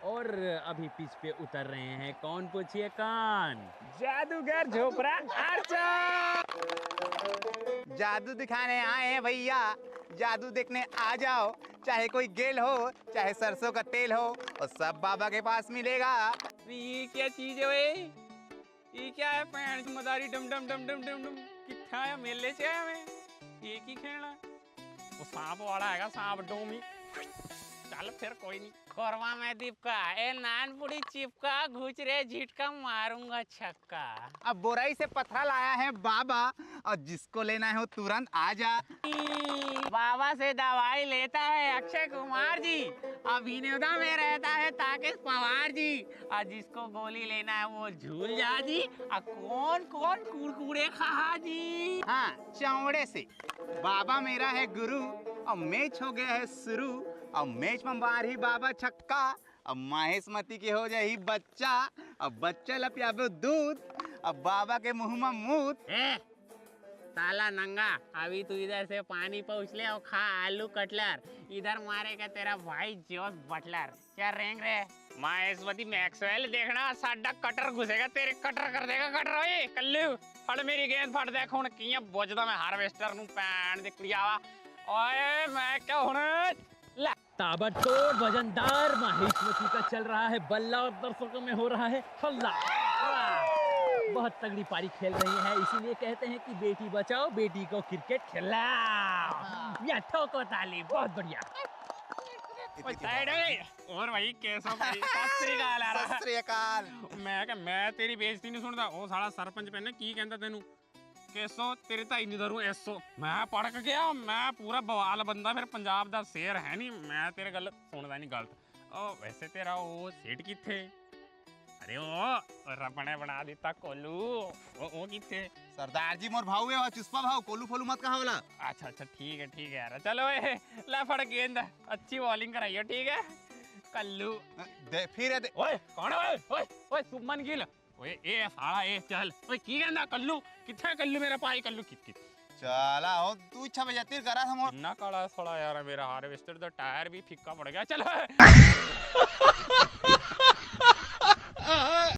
और अभी पिच पे उतर रहे हैं कौन पूछिए कौन? जादूगर झोपड़ा आर्चा। जादू दिखाने आए हैं भैया, जादू देखने आ जाओ। चाहे कोई गेल हो, चाहे सरसों का तेल हो, और सब बाबा के पास मिलेगा। ये क्या चीज है वे? ये क्या है? पैण मदारी डम डम डम डम डम डम कितना है? मेले से आया मैं, एक ही खेलना। वो सांप वाला हैगा, सांप डोमी। चल फिर कोई नहीं। कोरवा में दीपका ए नानपुड़ी चिपका घुच रे झिटका मारूंगा छक्का। अब बोराई से पत्थरा लाया है बाबा, और जिसको लेना है वो तुरंत आ जा। बाबा से दवाई लेता है अक्षय कुमार जी, अभिनेता में रहता है ताकेश पवार जी, और जिसको गोली लेना है वो झूल जा जी, और कौन कौन कुरकुरे खा जी। हाँ, चौड़े से। बाबा मेरा है गुरु, और मैच हो गया है शुरू, और मैच में मार ही बाबा छक्का, अब माहेशमती के हो जाए ही बच्चा, अब बच्चा लपियाबो दूध, अब बाबा के मुंह में मूत। साला नंगा, अभी तू इधर से पानी पहुँच ले और खा आलू कटलर, इधर मारेगा तेरा भाई जोस बटलर। क्या रेंग रे माहेशमती मैक्सवेल, देखना साडा कटर घुसेगा तेरे, कटर कर देगा कटर। ओए कल्लू फड़ मेरी गेंद फड़ देख हुन किया बजदा मैं हार्वेस्टर नु पैन दे कुड़ियावा। ओए मैं क्या हुन ताबड़तोड़ वजनदार माहेशमती का चल रहा है बल्ला, और दर्शकों में हो रहा है हल्ला। बहुत तगड़ी पारी खेल रही है, इसीलिए कहते हैं कि बेटी बचाओ बेटी को क्रिकेट खिलाओ। या ठोको ताली, बहुत बढ़िया। और भाई कैसा भाई? सत श्री अकाल यार। सत श्री अकाल। मैं तेरी बेइज्जती नहीं सुनदा। ओ साला सरपंच पैने की कहंदा तेनू केसो तेरे ताई नहीं धरू ऐसो। मैं पढ़ के गया, मैं पूरा बवाल बंदा, फिर पंजाब दा शेर है नहीं, मैं तेरे गल सुनदा नहीं गलत। ओ वैसे तेरा वो सीट किथे? अरे ओ रबने बना देता कोलू, वो किथे? सरदार जी मोर भाऊ है, और चुस्पा भाऊ, कोलू फोलू मत कहा वाला। अच्छा अच्छा ठीक है यार। चलो ए ले फड़ गेंद, अच्छी बॉलिंग कराइयो ठीक है कल्लू। दे फिर दे। ओए कौन है? ओए ओए शुभमन गिल। ओए ए साला ए चल। ओए की कहंदा कल्लू किथे? कल्लू मेरा भाई कल्लू कित चला हो तू इच्छा बजाती करा हम। ना काला साला यार, मेरा हार्वेस्टर दा टायर भी फीका पड़ गया। चलो